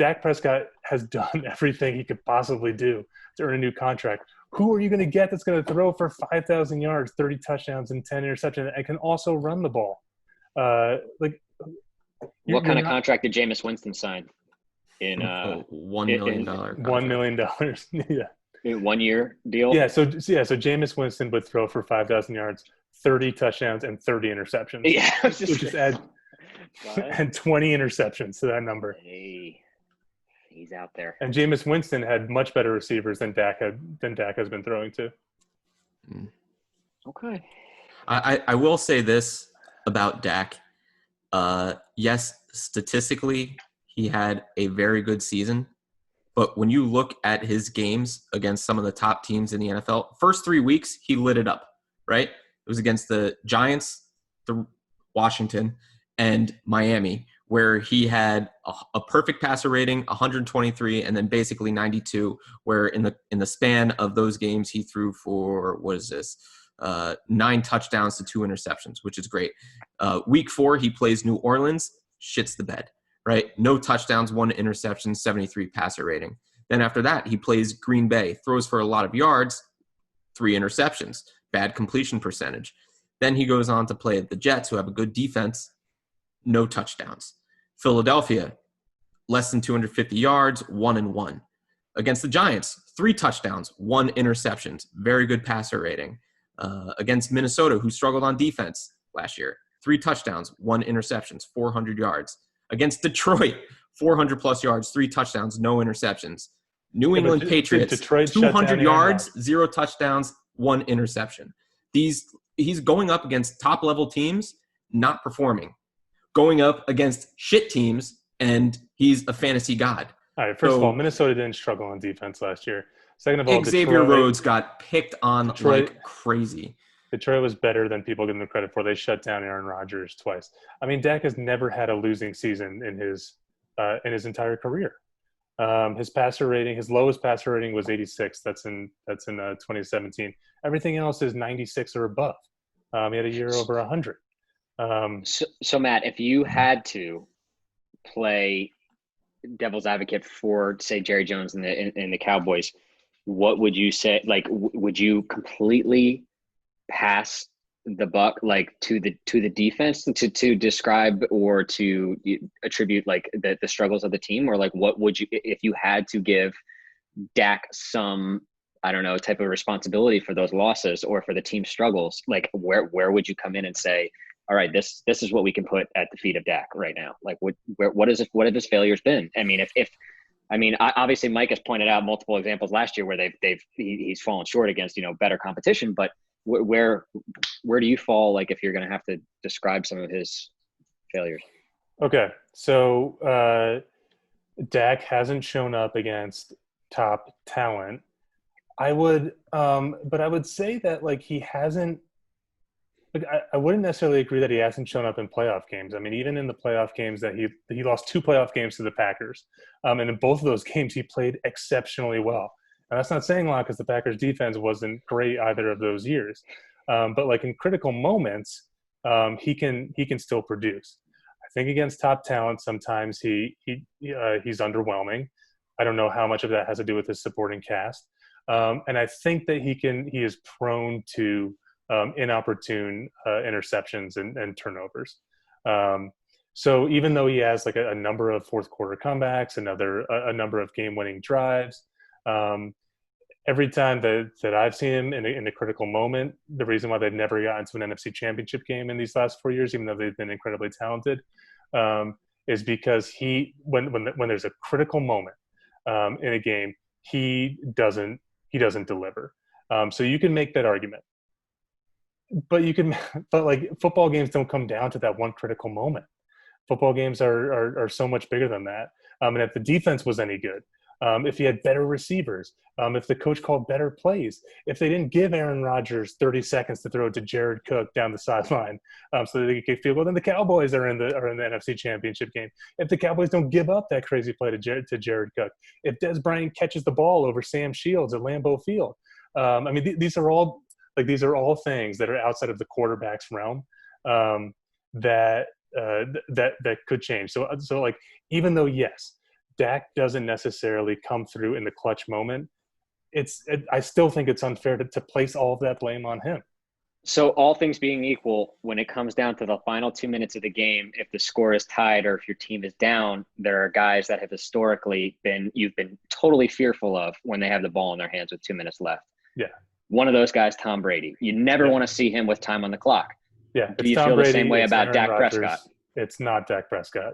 Dak Prescott has done everything he could possibly do to earn a new contract. Who are you going to get that's going to throw for 5,000 yards, 30 touchdowns, and 10 interceptions, and can also run the ball? What kind of not contract did Jameis Winston sign in $1 million $1 contract. million. Yeah. in 1 year deal? Yeah. So Jameis Winston would throw for 5,000 yards, 30 touchdowns, and 30 interceptions. Yeah. Just add 20 interceptions to that number. Hey, he's out there. And Jameis Winston had much better receivers than Dak has been throwing to. Okay. I will say this about Dak. Yes, statistically, he had a very good season. But when you look at his games against some of the top teams in the NFL, first 3 weeks, he lit it up, right? It was against the Giants, the Washington, and Miami, where he had a perfect passer rating, 123, and then basically 92, where in the span of those games, he threw for, 9 touchdowns to 2 interceptions, which is great. Week 4, he plays New Orleans, shits the bed, right? No touchdowns, 1 interception, 73 passer rating. Then after that, he plays Green Bay, throws for a lot of yards, 3 interceptions, bad completion percentage. Then he goes on to play the Jets, who have a good defense, no touchdowns. Philadelphia, less than 250 yards, 1-1. Against the Giants, 3 touchdowns, 1 interception, very good passer rating. Against Minnesota, who struggled on defense last year, 3 touchdowns, 1 interceptions, 400 yards. Against Detroit, 400-plus yards, 3 touchdowns, no interceptions. New England Patriots, Detroit 200 yards, 0 touchdowns, 1 interception. He's going up against top-level teams, not performing. Going up against shit teams, and he's a fantasy god. All right, first of all, Minnesota didn't struggle on defense last year. Second of all, Xavier Rhodes got picked on like crazy. Detroit was better than people give them credit for. They shut down Aaron Rodgers twice. I mean, Dak has never had a losing season in his entire career. His lowest passer rating was 86. That's in 2017. Everything else is 96 or above. He had a year over 100. So Matt, if you had to play devil's advocate for, say, Jerry Jones and the Cowboys, what would you say? Like, would you completely pass the buck, like to the defense to describe or to attribute like the struggles of the team, or like what would you, if you had to give Dak some, I don't know, type of responsibility for those losses or for the team struggles, like where would you come in and say, all right, this is what we can put at the feet of Dak right now? Like what have his failures been? I mean, obviously Mike has pointed out multiple examples last year where he's fallen short against, better competition, but where do you fall, like, if you're going to have to describe some of his failures? Okay. So Dak hasn't shown up against top talent. But I would say that, like, he hasn't, like, I wouldn't necessarily agree that he hasn't shown up in playoff games. I mean, even in the playoff games that he lost 2 playoff games to the Packers. And in both of those games, he played exceptionally well. And that's not saying a lot because the Packers defense wasn't great either of those years. But like in critical moments, he can still produce. I think against top talent, sometimes he's underwhelming. I don't know how much of that has to do with his supporting cast. And I think that he is prone to inopportune interceptions and turnovers. So even though he has like a number of fourth quarter comebacks, a number of game-winning drives, every time that I've seen him in a critical moment, the reason why they've never gotten to an NFC Championship game in these last 4 years, even though they've been incredibly talented, is because when there's a critical moment in a game, he doesn't deliver. So you can make that argument, but like football games don't come down to that one critical moment. Football games are so much bigger than that. And if the defense was any good, if he had better receivers, if the coach called better plays, if they didn't give Aaron Rodgers 30 seconds to throw it to Jared Cook down the sideline so that they could get field goal, then the Cowboys are in the NFC Championship game. If the Cowboys don't give up that crazy play to Jared Cook, if Des Bryant catches the ball over Sam Shields at Lambeau Field, I mean, these are all things that are outside of the quarterback's realm that could change. So like, even though, yes, Dak doesn't necessarily come through in the clutch moment, I still think it's unfair to place all of that blame on him. So all things being equal, when it comes down to the final 2 minutes of the game, if the score is tied or if your team is down, there are guys that have historically you've been totally fearful of when they have the ball in their hands with 2 minutes left. Yeah. One of those guys, Tom Brady. You never want to see him with time on the clock. Yeah. Do you feel the same way about Dak Prescott? It's not Dak Prescott.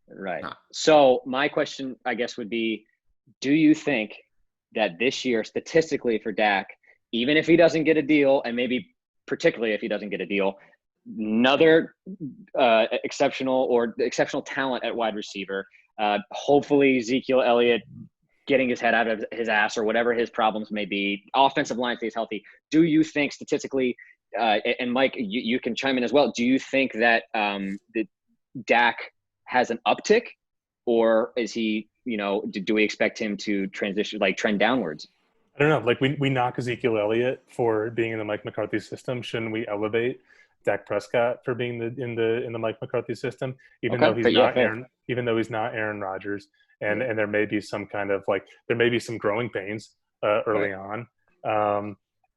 Right. So my question, I guess, would be, do you think that this year, statistically for Dak, even if he doesn't get a deal, and maybe particularly if he doesn't get a deal, another exceptional talent at wide receiver, hopefully Ezekiel Elliott getting his head out of his ass or whatever his problems may be, offensive line stays healthy. Do you think statistically, and Mike, you can chime in as well, do you think that the Dak has an uptick, or is he, do we expect him to trend downwards? I don't know. Like we knock Ezekiel Elliott for being in the Mike McCarthy system. Shouldn't we elevate Dak Prescott for being in the Mike McCarthy system, even though he's not Aaron Rodgers, and there may be some kind of there may be some growing pains early on.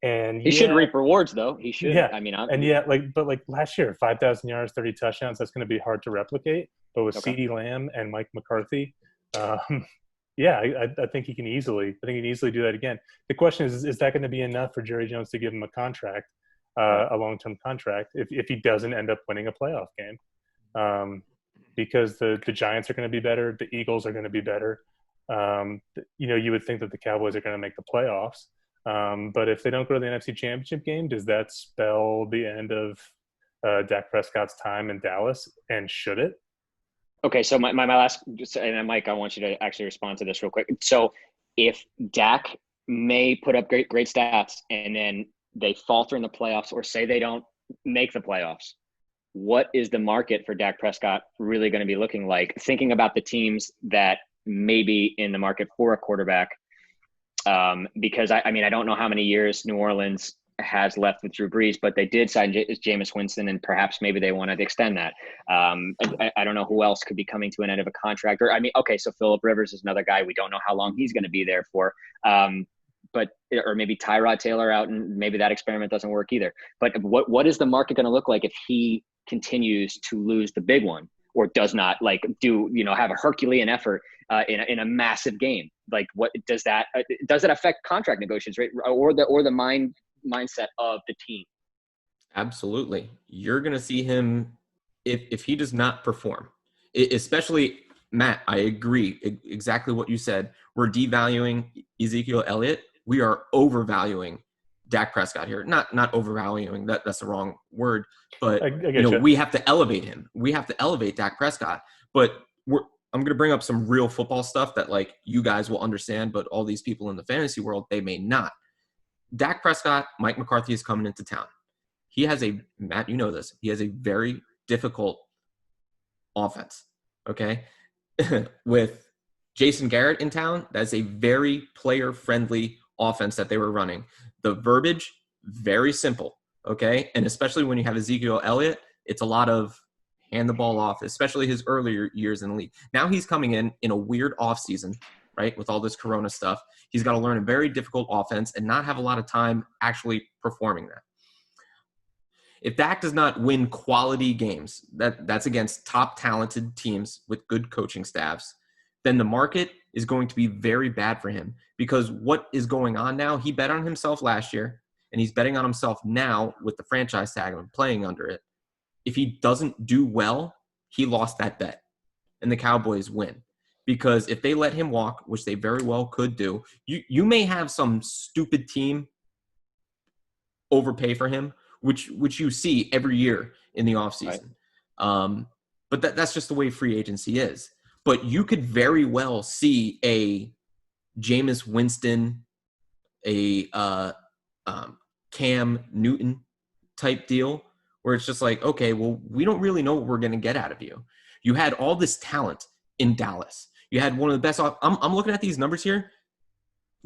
And he should reap rewards, though. He should. Yeah. I mean, but last year, 5,000 yards, 30 touchdowns. That's going to be hard to replicate. But with CeeDee Lamb and Mike McCarthy, I think he can easily do that again. The question is that going to be enough for Jerry Jones to give him a contract, a long-term contract, if he doesn't end up winning a playoff game? Because the Giants are going to be better, the Eagles are going to be better. You would think that the Cowboys are going to make the playoffs. But if they don't go to the NFC Championship game, does that spell the end of Dak Prescott's time in Dallas? And should it? Okay, so my last, and Mike, I want you to actually respond to this real quick. So if Dak may put up great stats and then they falter in the playoffs, or say they don't make the playoffs, what is the market for Dak Prescott really going to be looking like? Thinking about the teams that may be in the market for a quarterback, because I don't know how many years New Orleans has left with Drew Brees, but they did sign Jameis Winston, and perhaps maybe they wanted to extend that. I don't know who else could be coming to an end of a contract. So Phillip Rivers is another guy. We don't know how long he's going to be there for. Or maybe Tyrod Taylor out, and maybe that experiment doesn't work either. But what is the market going to look like if he continues to lose the big one, or does not have a Herculean effort in a massive game? What does it affect contract negotiations, right? Or the mindset of the team? Absolutely. You're going to see him if he does not perform, especially Matt. I agree exactly what you said. We're devaluing Ezekiel Elliott. We are overvaluing Dak Prescott here. Not overvaluing, that's the wrong word, but we have to elevate him. We have to elevate Dak Prescott. But I'm going to bring up some real football stuff that you guys will understand, but all these people in the fantasy world, they may not. Dak Prescott, Mike McCarthy is coming into town. He has Matt, you know this, he has a very difficult offense, okay? With Jason Garrett in town, that's a very player-friendly offense that they were running. The verbiage, very simple, okay? And especially when you have Ezekiel Elliott, it's a lot of hand the ball off, especially his earlier years in the league. Now he's coming in a weird offseason, right, with all this Corona stuff. He's got to learn a very difficult offense and not have a lot of time actually performing that. If Dak does not win quality games, that's against top talented teams with good coaching staffs, then the market is going to be very bad for him, because what is going on now, he bet on himself last year, and he's betting on himself now with the franchise tag and playing under it. If he doesn't do well, he lost that bet, and the Cowboys win. Because if they let him walk, which they very well could do, you may have some stupid team overpay for him, which you see every year in the offseason. Right. But that's just the way free agency is. But you could very well see a Jameis Winston, a Cam Newton type deal, where it's just okay, well, we don't really know what we're going to get out of you. You had all this talent in Dallas. You had one of the best. I'm looking at these numbers here.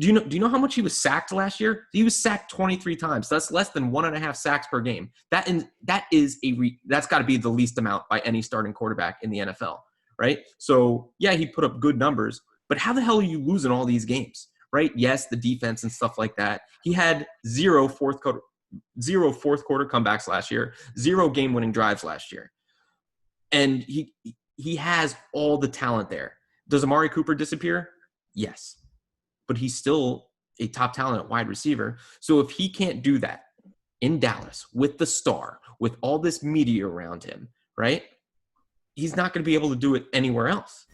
Do you know how much he was sacked last year? He was sacked 23 times. That's less than 1.5 sacks per game. That's got to be the least amount by any starting quarterback in the NFL, right? So, yeah, he put up good numbers, but how the hell are you losing all these games, right? Yes, the defense and stuff like that. He had zero fourth quarter comebacks last year, 0 game-winning drives last year. And he has all the talent there. Does Amari Cooper disappear? Yes. But he's still a top talent at wide receiver. So if he can't do that in Dallas with the star, with all this media around him, right? He's not going to be able to do it anywhere else.